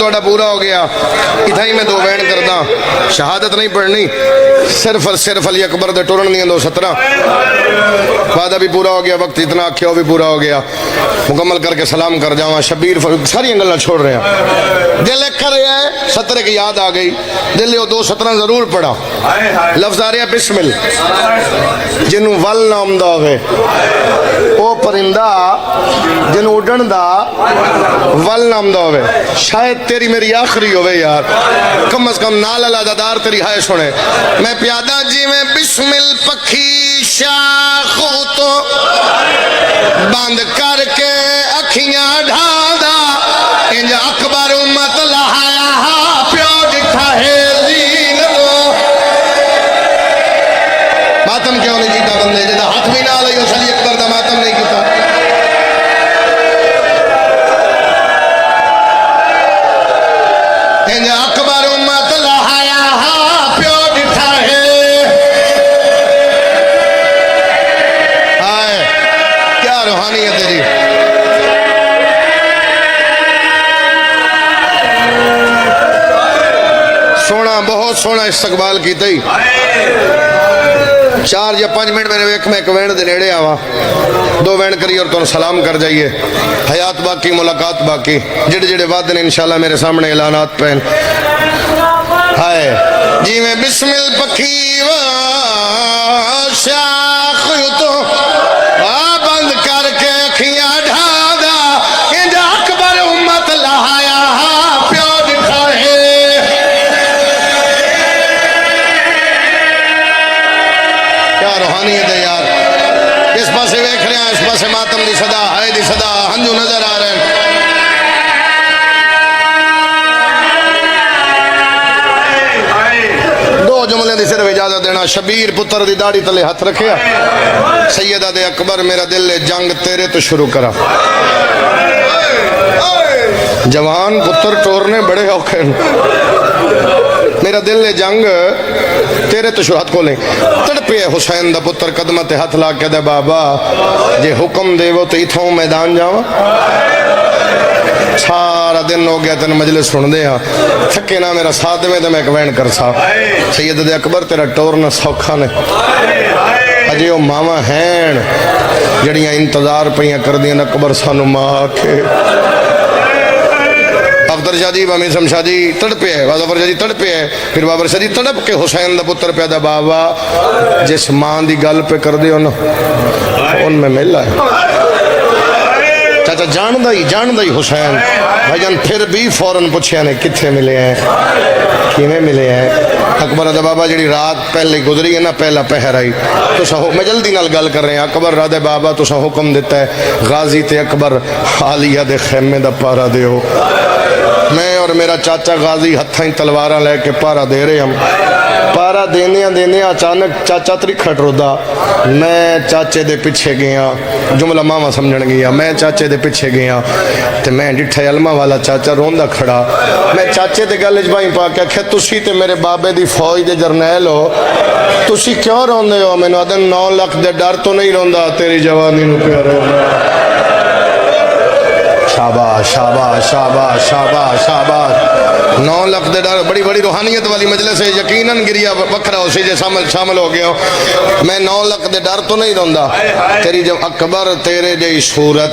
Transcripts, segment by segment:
थोड़ा पूरा हो गया। इतना ही मैं दो बैन करदा, शहादत नहीं पढ़नी, सिर्फ और सिर्फ अली अकबर दे टुरन दियां 2:17 वादा भी पूरा हो गया, वक्त इतना आख्या वो भी पूरा हो गया। मुकम्मल करके सलाम कर जावा। शबीर सारी गल्लां छोड़ रहे हैं, दिल कर रहा है 17 की याद आ गई, दिल 2:17 जरूर पढ़ा। लफ्ज आ रहा बिस्मिल, जिन्हों वल ना आंदा होवे वो परिंदा जिन्हों उड़न दा वल ना आंदा होवे, शायद तेरी मेरी आखिरी होवे यार, कम अज कम नाल अलादादार तेरी हाय सुने। मैं प्यादा जिवें बिस्मिल पखी शाखो तो बंद करके अखियां ढादा, इंज अकबर उम्मत लहाया प्यो डिठा है जीन लो। मातम क्यों नहीं कीता बंदे जिहदा हाथ भी ना लई अली अकबर दा मातम नहीं कीता। इंज अकबर उम्मत लहाया प्यो डिठा है। हाय क्या रूहानियत तेरी। सोना बहुत सोना इस्तकबाल कीता ही। 4 या 5 मिनट मेरे वेख मैं एक वैन दे नेड़े आवा, 2 वैन करी और तुम सलाम कर जाइए। हयात बाकी मुलाकात बाकी, जेड़े जेड़े वादे ने इंशाल्लाह मेरे सामने ऐलानात पैन। हाय जी मैं बिस्मिल पखी शाख तो बंद करके अखियां ढादा, इंज अकबर उम्मत लहाया प्यो दिखा है। क्या रूहानियत है यार। इस पासे वेख रहे हैं, इस पासे मातम दी सदा, हाय दी सदा, हंजू नजर आ रहे हैं। जुमले की सिर्फ इजाजत देना। शबीर पुत्र दी दाढ़ी तले हथ रखिया, सैयदा दे अकबर मेरा दिल जंग तेरे तो शुरू करा। जवान पुत्र टोरने बड़े औखे, मेरा दिल जंग तेरे तो शुरू। हाथ खोले तड़पे हुसैन दा पुत्र कदम ते हथ ला के दे बाबा जे हुक्म देवो तो इथों मैदान जावा। सारा दिन हो गया तेन मजलिस सुनते हाँ, थके ना मेरा साथ देवे तो मैं एक वैन कर सा। सैयद दे अकबर तेरा टोरना सौखा ने, अजे वो मावा हैं जड़ियाँ इंतजार पईयां कर दियां अकबर सानू मां के। अख्तर शाह जी बामी शमशाह जी तड़पे है, बाबर शाह जी तड़पे है, फिर बाबर शाह जी तड़प के हुसैन दा पुत्र पैदा बाबा जिस मां की गल पे कर दे उनमें मेला है। चाचा जानदा ही हुसैन भाईजान, फिर भी फौरन पूछया ने किथे मिले हैं, किवें मिले हैं। अकबर दा बाबा जी रात पहले गुजरी है ना, पहला पहर आई तो मैं जल्दी नाल गल कर रहे हैं। अकबर राधे बाबा तुसा हुक्म दिता है गाजी ते अकबर आलिया दे खैमे दा पारा दियो। मैं और मेरा चाचा गाजी हत्थां तलवारां लैके पारा दे रहे हम। पारा देने अचानक चाचा त्रिखट रोदा, मैं चाचे दे पिछे गया, जुमला मामा समझन गया, मैं चाचे दे पिछे गया तो मैं डिठा अलमा वाला चाचा रोंदा खड़ा। मैं चाचे दे गल च बाई पा के आख्या तुसी ते मेरे बाबे दी फौज दे जरनैल हो, तुसी क्यों रोंदे हो। मैनू आदन 9 लाख दे डर तो नहीं रोंदा, तेरी जवानी नू प्यार रोंदा। शाबाश शाबाश शाबाश शाबाश शाबाश। 9 लाख दे डर, बड़ी बड़ी रूहानियत वाली मजलिस है, यकीनन गिरिया वखरा हो सी जे शामिल हो गया। मैं 9 लाख दे डर तो नहीं रोंदा, तेरी जब अकबर तेरे जही सूरत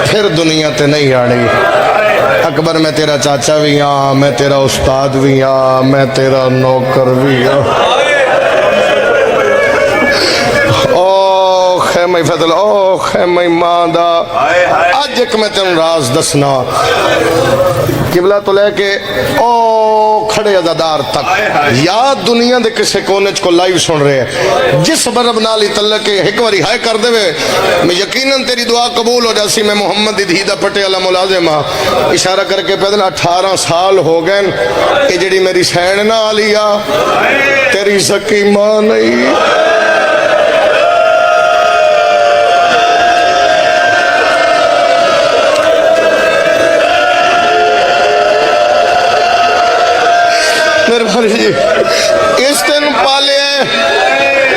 फिर दुनिया ते नहीं आनी। अकबर मैं तेरा चाचा भी हाँ, मैं तेरा उस्ताद भी हाँ, मैं तेरा नौकर भी हाँ। मैं फजल ओ खैमे मां दा अज एक मैं तेन राज दसना, किबला तो लैके ओ खड़े अजादार तक या दुनिया के किसी कोने को लाइव सुन रहे हैं। जिस बरब नाल ही तल्ले के एक बारी हाय कर दे मैं यकीनन तेरी दुआ कबूल हो जासी। मैं मोहम्मद दी दा पटियाला मुलाजिम हाँ, इशारा करके पैदल 18 साल हो गए ये जड़ी मेरी सैन ना आलिया तेरी सकी मां नहीं। इस दिन पाले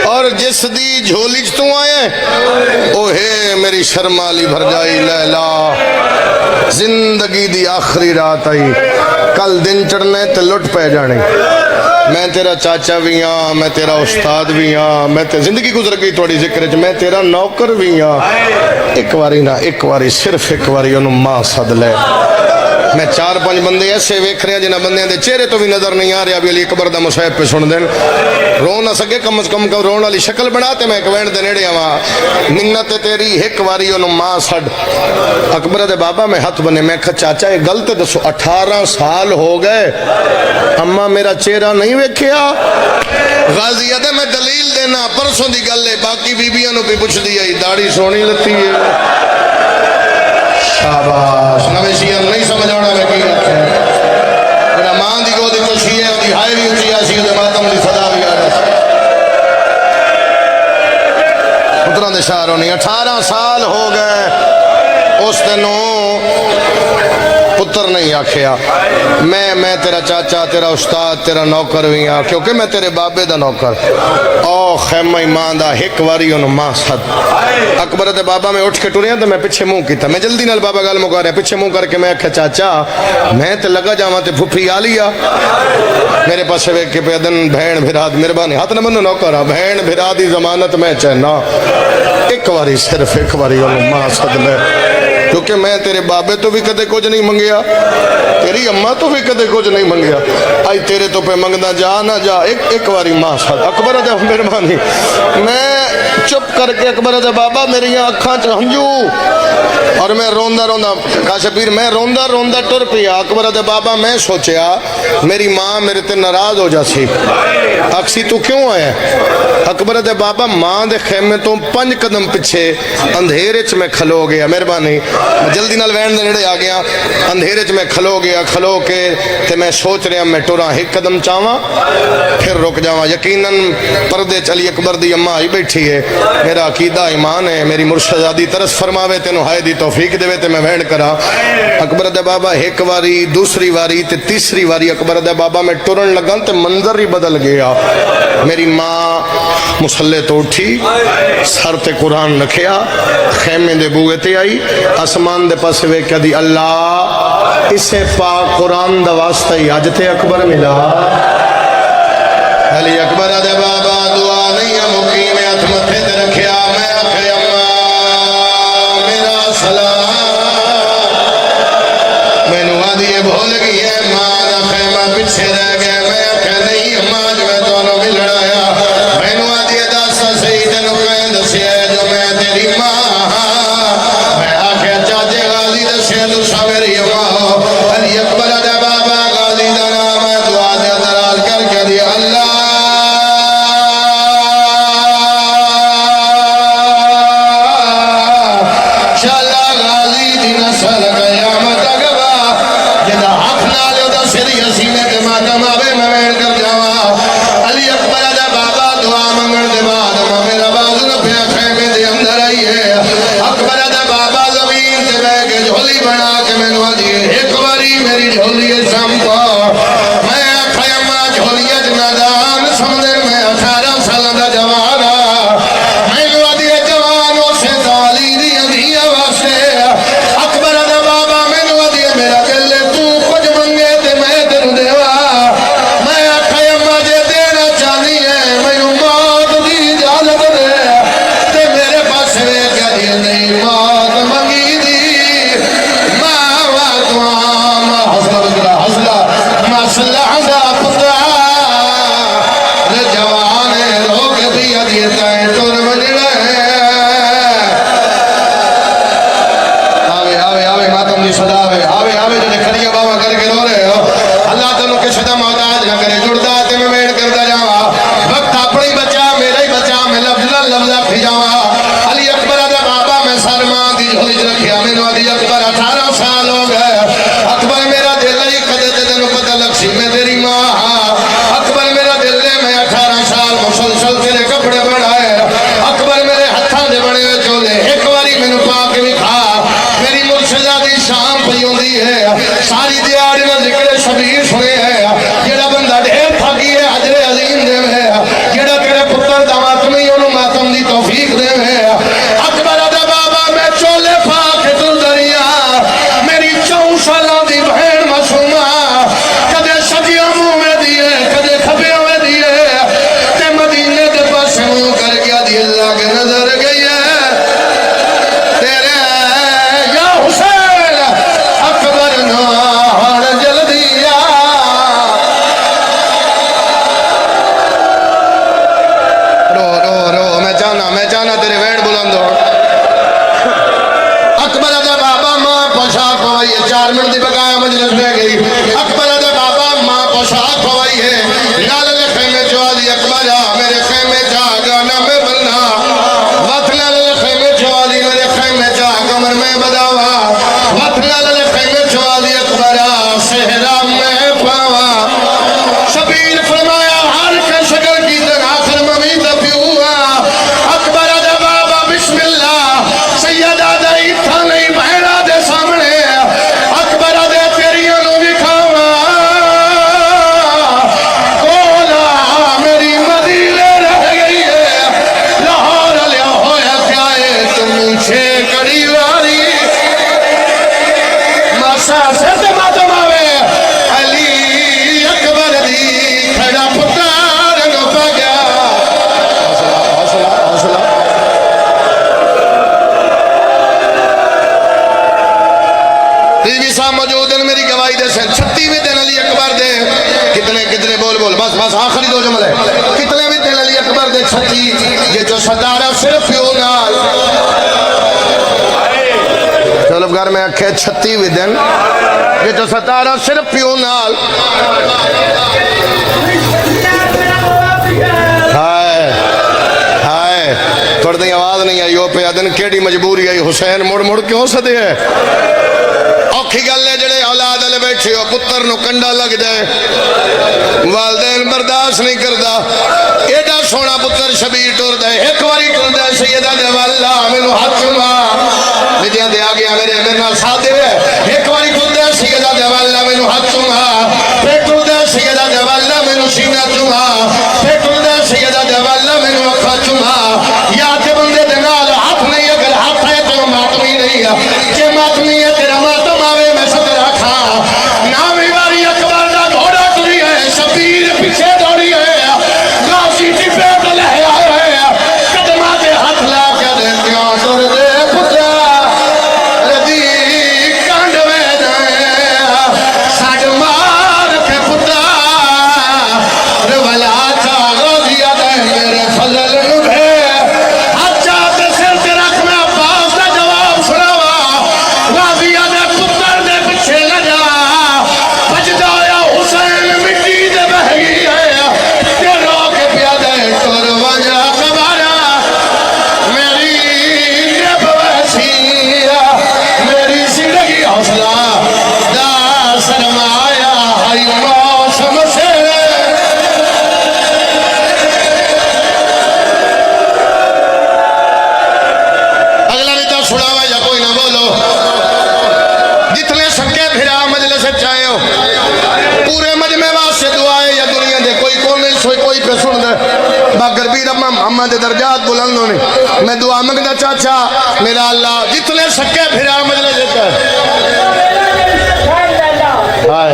और जिस दी झोली च तू आए ओ हे मेरी शर्माली भरजाई लैला, जिंदगी दी आखिरी रात आई, कल दिन चढ़ने ते लुट पै जाने। मैं तेरा चाचा भी हाँ, मैं तेरा उस्ताद भी हाँ, मैं जिंदगी गुजर गई थोड़ी जिक्र च, मैं तेरा नौकर भी हाँ। एक बारी ना, एक बारी, सिर्फ एक बारी उन्होंने मां सद ले। मैं 4-5 बंदे ऐसे वेख रहे जिन्हें बंदे के चेहरे तो भी नजर नहीं आ रहा भी अली अकबर का मुसाहिब पे सुन देन, रो ना सके कम से कम रोन वाली शक्ल बना ते मैं एक वैन दे नेड़े आवा। मिन्नत तेरी एक बारी उन्होंने मां सड। अकबर दे बाबा में हथ बने, मैं कहा चाचा ये गलत दसो, 18 साल हो गए अम्मा मेरा चेहरा नहीं वेख्या। गाजी आदे मैं दलील देना, परसों की गल है, बाकी बीबियां भी पुछदी आई दाढ़ी सोहनी लत्ती है। शाबाश, नवे शिया नहीं समझ आना मैं की आख्या। मां की गोद चो शीए उहदी हाय भी उची आ सी, उहदे मातम दी सदा भी आ रही। पुत्रा दे शार होनी 18 साल हो गए, उस दिनों पुत्र नहीं आखिया मैं तेरा चाचा, तेरा उस्ताद, तेरा नौकर भी हाँ, क्योंकि मैं तेरे बाबे दा नौकर। ओ खैमा मां दा एक बारी उन्होंने मां सद। अकबर दे बाबा में उठ के टुरिया तो मैं पिछे मुंह किया, मैं जल्दी नाल बाबा गल मुका रहा, पिछे मुंह करके मैं आख्या चाचा मैं तो लगा जावा तो फुफी आ लिया। मेरे पास वेख के पैदन भैन भिरा मेहरबानी हाथ न मनो नौकर आ, भैन भिरा दी जमानत मैं चाहना एक बारी, सिर्फ एक बारी उन्होंने मां सद ले, क्योंकि मैं तेरे बाबे तो भी कदे कुछ नहीं मंगया, तेरी अम्मा तो भी कदे कुछ नहीं मंगया, आई तेरे तो पे मंगदा जा ना जा, एक बारी मां सद। अकबर दा मेहरबानी, मैं चुप करके अकबर दा बाबा मेरी अखा च हंजू और मैं रोंदा रोंदा काशपीर मैं रोंदा रोंदा टुर पिया। अकबर दे बाबा मैं सोचा मेरी मां मेरे ते नाराज हो जासी, अक्सी तू क्यों आया। अकबर दे बाबा मां दे खेमे तो 5 कदम पिछे अंधेरे च मैं खलो गया, मेहरबानी जल्दी नाल वैन दे नेड़े आ गया, अंधेरे च मैं खलो गया, खलो के ते मैं सोच रहा मैं टुरा एक कदम चावा फिर रुक जावा। यकीनन पर्दे चली अकबर दी अम्मा आई बैठी है, मेरा अकीदा ईमान है, मेरी मुर्शदादी तरस फरमावे तेनों हाय दी तौफीक देवे ते मैं वैन करा। अकबर दे बाबा एक बारी, दूसरी बारी ते तीसरी बारी अकबर दे बाबा मैं टुरन लगा ते मंजर ही बदल गया। मेरी मां मुसल्ले तो उठी, सर ते कुरान रखिया, खेमे दे बूए ते आई, आसमान दे पास वेख्या दी अल्लाह इसे पाक कुरान दा वास्ता ही अज ते अकबर मिला। अली अकबर दे बाबा दुआ नहीं मुकी, मैं हथ मथे ते रखिया, मैं आखे अम्मा मेरा सलाम। मैनू आदि भूल गई है मां दा खेमा पिछे रह गया, मैं आखे नहीं अम्मा जो मैं दोनों मिलना आया, मैनू आदि दस सही तेन कह दसिया जो मैं तेरी मां। मैं आखे चाचे गाजी दसिया तुसा मेरी अम्मा हो। अली अकबर दे बाबा गाजी दा नाम है, दुआ दे दराज करके दी अल्लाह जाना तेरे वेड़ बुलंद हो। अकबर दा बाबा मां पोशाक पवाई है, 4 मिनट की बकाया मजलिस रह गई। अकबर दा बाबा मां पोशाक पवाई है, नाल खेमे चुआ दी अकबर मेरे खेमे चा गाना में बनना, वथ नाल खेमे चुआ दी मेरे खेमे चा कमर में बदावा, वथ नाल खेमे चुआ दी अकबर सेहरा में पावा। शबीर फरमाया हर के शक्ल की आखिर ममी दफ्यूआ। अकबर दा बाबा बिस्मिल्लाह सैयदा दा इत्था नहीं बहरा दे सामने, अकबर दे तेरियां नु विखावा कोला मेरी मदीने रह गई है, लाहौर लिया होया क्या है तुम छे कड़ी वाली मासा से मातम आवे अली अकबर दी खड़ा पुकार नु पगा। हौसला हौसला हौसला। टीवी साहब मौजूद हैं मेरी गवाही दे 36वें दिन अली अकबर दे कितने कितने बोल बोल बस बस आखिरी 2 जुमले कितने भी दिन अली अकबर दे 36 ये जो सरदार है सिर्फ यूं नाल तलबगार में आखे 36वें दिन ये जो सरदार है सिर्फ यूं नाल। हाय हाय थोड़ी आवाज नहीं आई ओ पे दिन केड़ी मजबूरी आई हुसैन मुड़ मुड़ क्यों सदे है। औखी गल है जेड़े औलाद वाले बैठे हो पुत्र नु कंडा लग जाए वालदैन बर्दाश्त नहीं करता। एडा सोना पुत्र शबीर टुरदा है एक बारी टुरदा सैयदा दे वाला मेनू हाथ चुमा विद्या दे आ गया मेरे नाल साथ देवे एक बारी टुरदा सैयदा दे वाला मेनू हाथ चुमा फिर टुरदा सैयदा दे वाला मेनू सीना चुमा फिर टुरदा सैयदा दे वाला मेनू अखा चुमा। या ते बंदे दे नाल हाथ नहीं अगर हाथ है तो मातमी नहीं है जे मातमी है तेरा मातम आवे मैं सदरा खा नामी वारी अकबर दा घोड़ा टुरी है शबीर पीछे दौड़ी है गाजी दी पेट ले आए है कदमा दे हाथ ला के दे क्यों टुर दे पुत्रा रदी कांड में जाए साड मार के पुत्रा रवला चा रोजिया दे मेरे फजल नु भे अच्छा ते सिर ते रख मैं अब्बास दा जवाब सुनावा गाजिया दे पुत्र दे पीछे न जा भजदा आया हुसैन मिट्टी दे बह गई है ते रोक पिया दे टुर वजा कबारा मेरी नबवसी मेरी जिंदगी हौसला दा सरमाया हरी मौसम से। अगला भी तो सुनावा या कोई ना बोलो जितने सके फिरा मजलिस चाहे हो पूरे मजमे वास्ते दुआए या दुनिया दे कोई कोने सोई कोई पे सुन दे बागर भी रब्बा अम्मा दे दर्जात बुलंद होने मैं दुआ मंगदा चाचा मेरा अल्लाह जितने सके फिरा मजलिस चाहे। हाय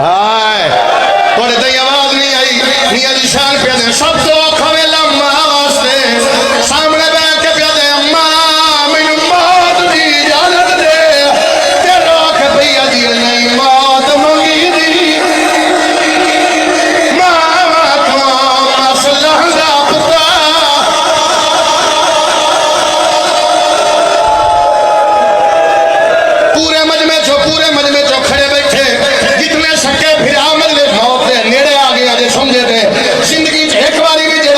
हाय थोड़े तई आवाज नहीं आई मियां दी शान पे दे सब तो खवेला मां वास्ते सामने बैठ के पे दे अम्मा मैनू मौत दी इजाजत दे ते रोक भैया दी नहीं मौत मंगी दी मां तो मसला दा पुत्रा पूरे मजमे चो खड़े बैठे जितने सके फिरा मजले मौत दे नेड़े आ गया जे समझे थे जिंदगी च एक बारी भी जे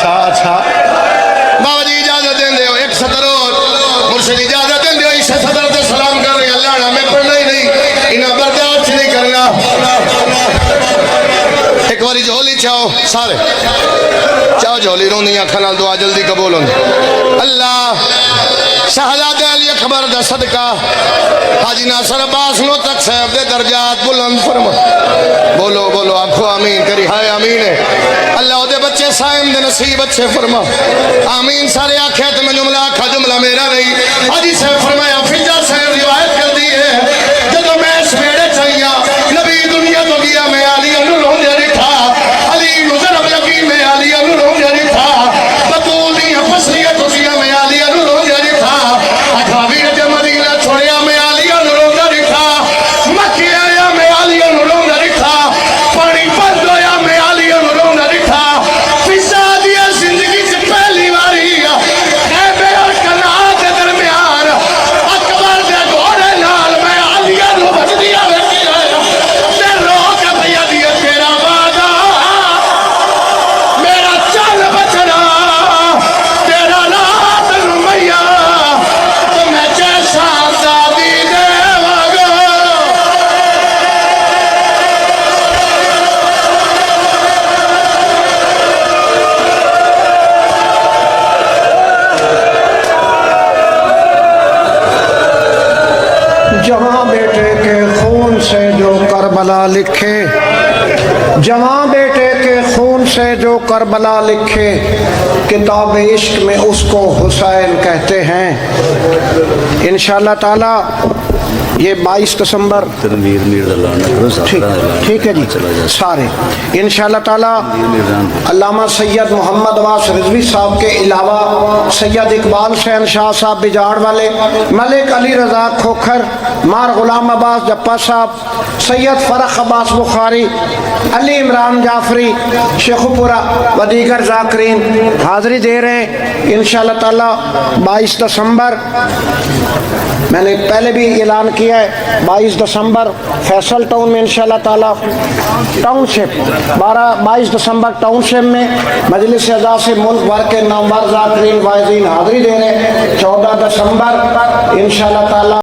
अच्छा अच्छा बाबा जी इजाजत देंदे हो एक सदर और मुर्शिद इजाजत देंदे हो इस सदर से सलाम कर रहे अल्लाह ना मैं पढ़ना ही नहीं इन्हें बर्दाश्त नहीं करना एक बारी झोली चाहो सारे चाहो झोली रोंदी अखा नाल दुआ जल्दी कबूल होंदी अल्लाह शहजादे अली अकबर दा सदका हाजी नासर अब्बास नो तक साहब दे दर्जात बुलंद फरमा बोलो बोलो आखो आमीन करी हाय आमीन है अल्लाह ओदे बच्चे साइम दे नसीब अच्छे फरमा आमीन सारे आखे तो मैं जुमला आखा जुमला मेरा नहीं हाजी साहब फरमाया फिजा साहब रिवायत कर दी है जब मैं इस बेड़े चाहिए नबी दुनिया तो गया मैं अली अनुरोध देखा अली मुजरब यकीन में अली अनुरोध देखा बतूल दी फसलियत तो गया मैं अली अनुरोध देखा अठावीर जब मदीना छोड़िया मैं अली अनुरोध देखा मक्के आया मैं अली अनुरोध देखा पानी बंद होया मैं अली अनुरोध देखा फिजा दिया जिंदगी से पहली बारी खैबे और कनाल के दरमियान अकबर दे घोड़े नाल मैं अली अनुरोध बच दिया मेरा चल बचना तेरा नाथ मैया तो मैं जैसा दादी देवागा जवां बेटे के खून से जो करबला लिखे जवां बेटे के खून से जो करबला लिखे किताब इश्क में उसको हुसैन कहते हैं इंशाअल्लाह ताला ये 22 दिसंबर ठीक है जी सारे इंशाअल्लाह ताला अल्लामा सैयद मोहम्मद अब्बास रिजवी साहब के अलावा सैयद इकबाल हुसैन शाह साहब बिजाड़ वाले मलिक अली रजा खोखर मार गुलाम अब्बास जप्पा साहब सैयद फरख अब्बास बुखारी अली इमरान जाफरी शेखुपुरा व दीगर जाकरीन हाज़िरी दे रहे हैं इंशाअल्लाह ताला 22 दिसंबर मैंने पहले भी ऐलान किया है 22 दिसंबर फैसल टाउन में इंशाअल्लाह ताला टाउनशिप 22 दिसंबर टाउनशिप में मजलिस अज़ा से मुल्क भर के नामवर जाकरीन वाइज़ीन हाज़िरी दे रहे हैं 14 दिसंबर इंशाअल्लाह ताला